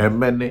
MNA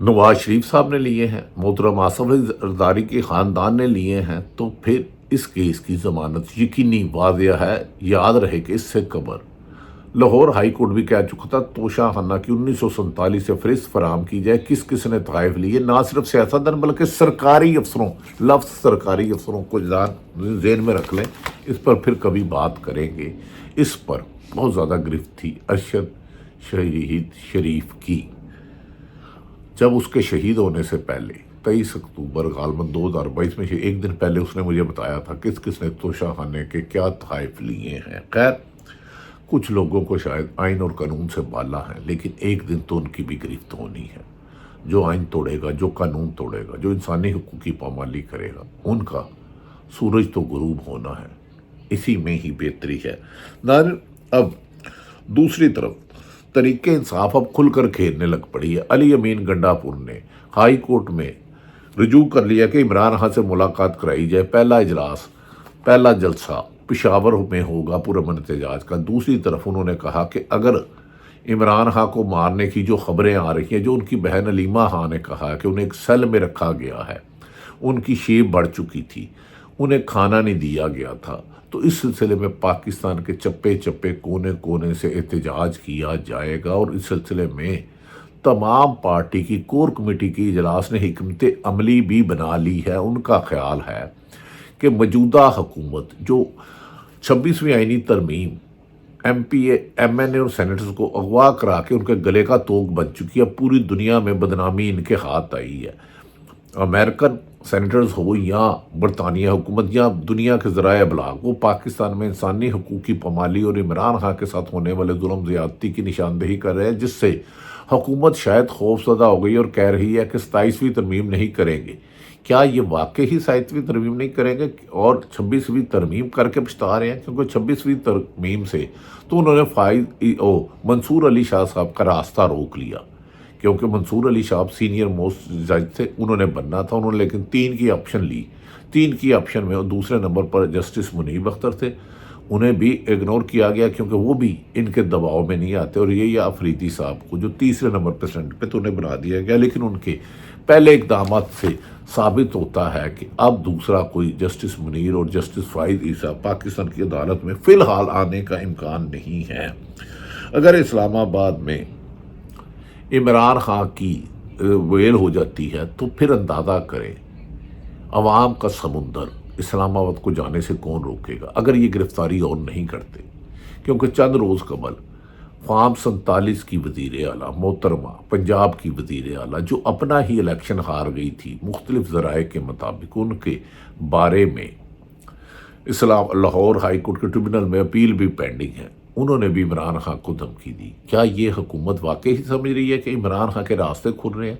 Nawaz Sharif صاحب نے لیے ہیں، محترم آصف زرداری کے خاندان نے لیے ہیں، تو پھر اس کیس کی ضمانت یقینی واضح ہے۔ یاد رہے کہ اس سے قبل لاہور ہائی کورٹ بھی کہہ چکا تھا توشہ خانہ کی 1947 سے فہرست فراہم کی جائے، کس کس نے تحائف لیے، نہ صرف سیاستدان بلکہ سرکاری افسروں، لفظ سرکاری افسروں کو ذہن میں رکھ لیں، اس پر پھر کبھی بات کریں گے۔ اس پر بہت زیادہ گرفت تھی ارشد شہید شریف کی، جب اس کے شہید ہونے سے پہلے 23 اکتوبر غالباً 2022 میں ایک دن پہلے اس نے مجھے بتایا تھا کس کس نے توشہ خانے کے کیا تحائف لیے ہیں۔ خیر، کچھ لوگوں کو شاید آئین اور قانون سے بالا ہے، لیکن ایک دن تو ان کی بھی گرفت ہونی ہے۔ جو آئین توڑے گا، جو قانون توڑے گا، جو انسانی حقوق کی پامالی کرے گا، ان کا سورج تو غروب ہونا ہے، اسی میں ہی بہتری ہے۔ ناظرین، اب دوسری طرف تحریک انصاف اب کھل کر کھیلنے لگ پڑی ہے۔ علی امین گنڈا پور نے ہائی کورٹ میں رجوع کر لیا کہ عمران خان سے ملاقات کرائی جائے۔ پہلا اجلاس، پہلا جلسہ پشاور میں ہوگا پرامن احتجاج کا۔ دوسری طرف انہوں نے کہا کہ اگر عمران خان کو مارنے کی جو خبریں آ رہی ہیں، جو ان کی بہن علیمہ خان نے کہا کہ انہیں ایک سیل میں رکھا گیا ہے، ان کی شیپ بڑھ چکی تھی، انہیں کھانا نہیں دیا گیا تھا، تو اس سلسلے میں پاکستان کے چپے چپے کونے کونے سے احتجاج کیا جائے گا، اور اس سلسلے میں تمام پارٹی کی کور کمیٹی کی اجلاس نے حکمت عملی بھی بنا لی ہے۔ ان کا خیال ہے کہ موجودہ حکومت جو 26ویں آئینی ترمیم ایم پی اے، ایم این اے اور سینیٹرز کو اغوا کرا کے ان کے گلے کا توق بن چکی ہے، پوری دنیا میں بدنامی ان کے ہاتھ آئی ہے۔ امریکن سینیٹرز ہو یا برطانیہ حکومت یا دنیا کے ذرائع ابلاغ، وہ پاکستان میں انسانی حقوق کی پامالی اور عمران خان کے ساتھ ہونے والے ظلم زیادتی کی نشاندہی کر رہے ہیں، جس سے حکومت شاید خوف زدہ ہو گئی اور کہہ رہی ہے کہ 27ویں ترمیم نہیں کریں گے۔ کیا یہ واقعی ہی 27ویں ترمیم نہیں کریں گے اور 26ویں ترمیم کر کے پچھتا رہے ہیں؟ کیونکہ 26ویں ترمیم سے تو انہوں نے منصور علی شاہ صاحب کا راستہ روک لیا، کیونکہ منصور علی شاہ سینئر موسٹ جج تھے، انہوں نے بننا تھا، انہوں نے لیکن 3 کی آپشن لی۔ 3 کی آپشن میں دوسرے نمبر پر جسٹس منیب اختر تھے، انہیں بھی اگنور کیا گیا کیونکہ وہ بھی ان کے دباؤ میں نہیں آتے، اور یہ افریدی صاحب کو جو تیسرے نمبر پریزیڈنٹ پہ تو انہیں بنا دیا گیا، لیکن ان کے پہلے اقدامات سے ثابت ہوتا ہے کہ اب دوسرا کوئی جسٹس منیر اور جسٹس فائد عیسیٰ پاکستان کی عدالت میں فی الحال آنے کا امکان نہیں ہے۔ اگر اسلام آباد میں عمران خان کی ویل ہو جاتی ہے تو پھر اندازہ کریں عوام کا سمندر اسلام آباد کو جانے سے کون روکے گا اگر یہ گرفتاری اور نہیں کرتے۔ کیونکہ چند روز قبل فارم 47 کی وزیر اعلیٰ محترمہ پنجاب کی وزیر اعلیٰ جو اپنا ہی الیکشن ہار گئی تھی، مختلف ذرائع کے مطابق ان کے بارے میں لاہور ہائی کورٹ کے ٹریبونل میں اپیل بھی پینڈنگ ہے، انہوں نے بھی عمران خان کو دھمکی دی۔ کیا یہ حکومت واقعی سمجھ رہی ہے کہ عمران خان کے راستے کھل رہے ہیں؟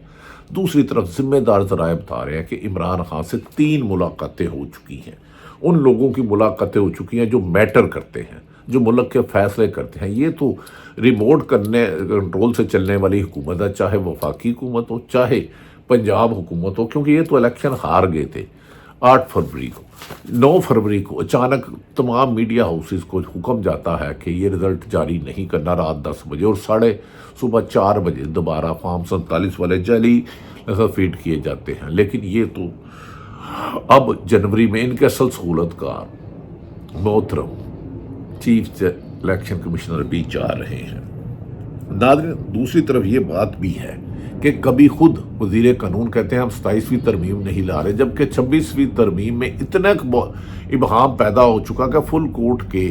دوسری طرف ذمہ دار ذرائع بتا رہے ہیں کہ عمران خان سے 3 ملاقاتیں ہو چکی ہیں، ان لوگوں کی ملاقاتیں ہو چکی ہیں جو میٹر کرتے ہیں، جو ملک کے فیصلے کرتے ہیں۔ یہ تو ریموٹ کنٹرول سے چلنے والی حکومت ہے، چاہے وفاقی حکومت ہو چاہے پنجاب حکومت ہو، کیونکہ یہ تو الیکشن ہار گئے تھے 8 فروری کو۔ 9 فروری کو اچانک تمام میڈیا ہاؤسز کو حکم جاتا ہے کہ یہ رزلٹ جاری نہیں کرنا رات 10 بجے، اور صبح 4 بجے دوبارہ فارم 47 والے جعلی فیڈ کیے جاتے ہیں۔ لیکن یہ تو اب جنوری میں ان کے اصل سہولت کار محترم چیف الیکشن کمشنر بھی جا رہے ہیں۔ ناظرین، دوسری طرف یہ بات بھی ہے کہ کبھی خود وزیر قانون کہتے ہیں ہم 27ویں ترمیم نہیں لا رہے، جبکہ 26ویں ترمیم میں اتنا ابہام پیدا ہو چکا کہ فل کورٹ کے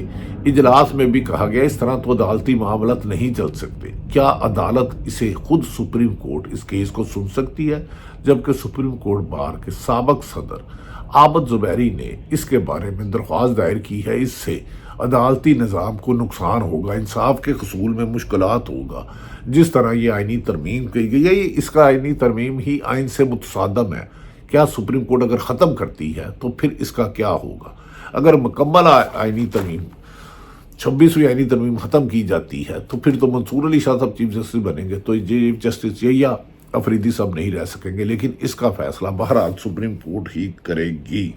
اجلاس میں بھی کہا گیا اس طرح تو عدالتی معاملات نہیں چل سکتے۔ کیا عدالت اسے خود سپریم کورٹ اس کیس کو سن سکتی ہے؟ جبکہ سپریم کورٹ بار کے سابق صدر عابد زبیری نے اس کے بارے میں درخواست دائر کی ہے۔ اس سے عدالتی نظام کو نقصان ہوگا، انصاف کے حصول میں مشکلات ہوگا۔ جس طرح یہ آئینی ترمیم کی گئی ہے، اس کا آئینی ترمیم ہی آئین سے متصادم ہے۔ کیا سپریم کورٹ اگر ختم کرتی ہے تو پھر اس کا کیا ہوگا؟ اگر مکمل آئینی ترمیم 26ویں آئینی ترمیم ختم کی جاتی ہے تو پھر تو منصور علی شاہ صاحب چیف جسٹس بنیں گے، تو چیف جسٹس یا افریدی صاحب نہیں رہ سکیں گے، لیکن اس کا فیصلہ بہرحال سپریم کورٹ ہی کرے گی۔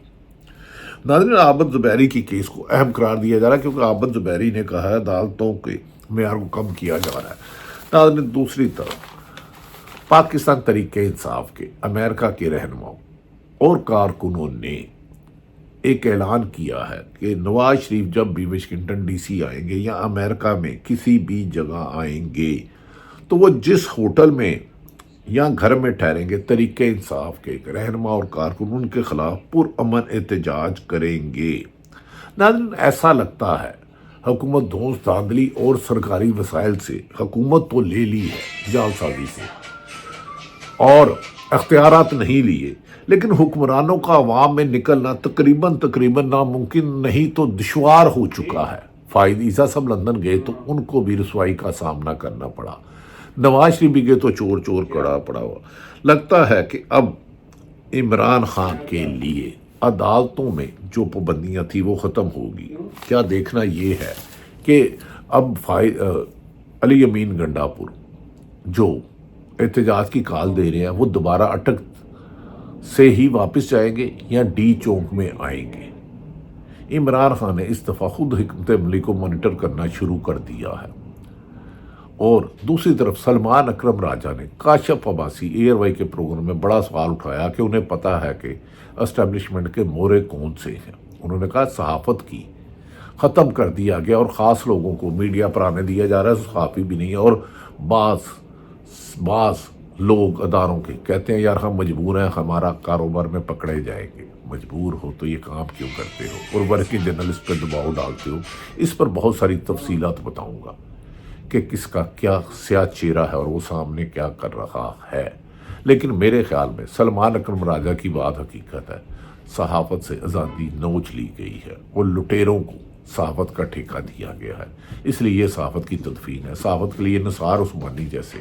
ناظرین، عابد زبیری کی کیس کو اہم قرار دیا جا رہا ہے کیونکہ عابد زبیری نے کہا ہے عدالتوں کے معیار کو کم کیا جا رہا ہے۔ ناظرین، دوسری طرف پاکستان تحریک انصاف کے امریکہ کے رہنماؤں اور کارکنوں نے ایک اعلان کیا ہے کہ نواز شریف جب بھی واشنگٹن ڈی سی آئیں گے یا امریکہ میں کسی بھی جگہ آئیں گے تو وہ جس ہوٹل میں یا گھر میں ٹھہریں گے تحریک انصاف کے رہنما اور کارکن ان کے خلاف پرامن احتجاج کریں گے۔ ناظرین، ایسا لگتا ہے حکومت دھونس دھاندلی اور سرکاری وسائل سے حکومت تو لے لی ہے جعل سازی سے اور اختیارات نہیں لیے، لیکن حکمرانوں کا عوام میں نکلنا تقریباً ناممکن نہیں تو دشوار ہو چکا ہے۔ فائد عیسیٰ صاحب لندن گئے تو ان کو بھی رسوائی کا سامنا کرنا پڑا، نواز شریف بھی گئے تو چور کڑا پڑا ہوا۔ لگتا ہے کہ اب عمران خان کے لیے عدالتوں میں جو پابندیاں تھیں وہ ختم ہوگی۔ کیا دیکھنا یہ ہے کہ اب علی امین گنڈاپور جو احتجاج کی کال دے رہے ہیں وہ دوبارہ اٹک سے ہی واپس جائیں گے یا ڈی چوک میں آئیں گے۔ عمران خان نے اس دفعہ خود حکمت عملی کو مانیٹر کرنا شروع کر دیا ہے، اور دوسری طرف سلمان اکرم راجہ نے کاشف عباسی ایئر وائی کے پروگرام میں بڑا سوال اٹھایا کہ انہیں پتہ ہے کہ اسٹیبلشمنٹ کے مورے کون سے ہیں۔ انہوں نے کہا صحافت کی ختم کر دیا گیا اور خاص لوگوں کو میڈیا پر آنے دیا جا رہا ہے، صحافی بھی نہیں ہے، اور بعض لوگ اداروں کے کہتے ہیں یار ہم مجبور ہیں، ہمارا کاروبار میں پکڑے جائیں گے۔ مجبور ہو تو یہ کام کیوں کرتے ہو اور ورکنگ جرنلسٹ پہ دباؤ ڈالتے ہو؟ اس پر بہت ساری تفصیلات بتاؤں گا کہ کس کا کیا سیاہ چہرہ ہے اور وہ سامنے کیا کر رہا ہے، لیکن میرے خیال میں سلمان اکرم راجہ کی بات حقیقت ہے۔ صحافت سے آزادی نوچ لی گئی ہے اور لٹیروں کو صحافت کا ٹھیکہ دیا گیا ہے، اس لیے یہ صحافت کی تدفین ہے۔ صحافت کے لیے نثار عثمانی جیسے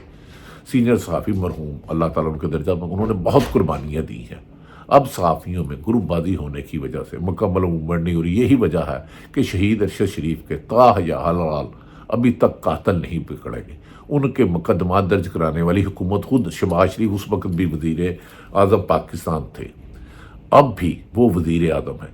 سینئر صحافی مرحوم اللہ تعالیٰ ان کے درجہ میں، انہوں نے بہت قربانیاں دی ہیں۔ اب صحافیوں میں گروپ بازی ہونے کی وجہ سے مکمل موومنٹ نہیں ہو رہی۔ یہی وجہ ہے کہ شہید ارشد شریف کے تاحیہ حلال ابھی تک قاتل نہیں پکڑے گئے۔ ان کے مقدمات درج کرانے والی حکومت خود شہباز شریف اس وقت بھی وزیر اعظم پاکستان تھے، اب بھی وہ وزیر اعظم ہیں۔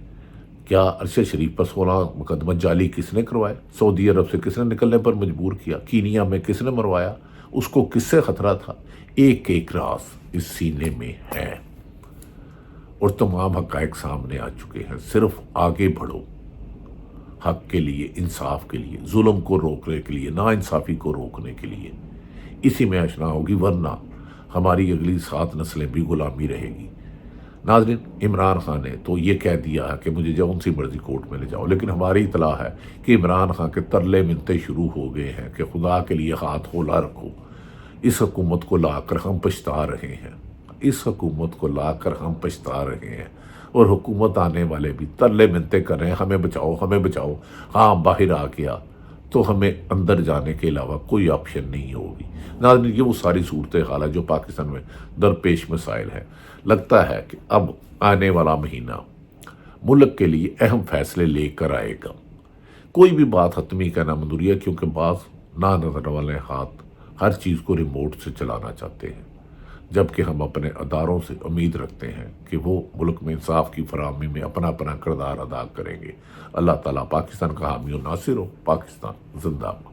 کیا ارشد شریف پر 16 مقدمہ جعلی کس نے کروائے؟ سعودی عرب سے کس نے نکلنے پر مجبور کیا؟ کینیا میں کس نے مروایا؟ اس کو کس سے خطرہ تھا؟ ایک راز اس سینے میں ہے اور تمام حقائق سامنے آ چکے ہیں۔ صرف آگے بڑھو، حق کے لیے، انصاف کے لیے، ظلم کو روکنے کے لیے، ناانصافی کو روکنے کے لیے، اسی میں اشنا ہوگی، ورنہ ہماری اگلی 7 نسلیں بھی غلامی رہے گی۔ ناظرین، عمران خان نے تو یہ کہہ دیا ہے کہ مجھے جون سی مرضی کورٹ میں لے جاؤ، لیکن ہماری اطلاع ہے کہ عمران خان کے ترلے منتے شروع ہو گئے ہیں کہ خدا کے لیے ہاتھ ہولا رکھو، اس حکومت کو لا کر ہم پچھتا رہے ہیں، اس حکومت کو لا کر ہم پچھتا رہے ہیں، اور حکومت آنے والے بھی ترلے منتے کر رہے ہیں ہمیں بچاؤ ہمیں بچاؤ۔ ہاں باہر آ گیا تو ہمیں اندر جانے کے علاوہ کوئی آپشن نہیں ہوگی۔ ناظرین، یہ وہ ساری صورتحال ہے جو پاکستان میں درپیش مسائل ہیں۔ لگتا ہے کہ اب آنے والا مہینہ ملک کے لیے اہم فیصلے لے کر آئے گا۔ کوئی بھی بات حتمی کا نامنظوری ہے، کیونکہ بعض نہ نظر والے ہاتھ ہر چیز کو ریموٹ سے چلانا چاہتے ہیں، جبکہ ہم اپنے اداروں سے امید رکھتے ہیں کہ وہ ملک میں انصاف کی فراہمی میں اپنا کردار ادا کریں گے۔ اللہ تعالیٰ پاکستان کا حامی و ناصر ہو۔ پاکستان زندہ باد۔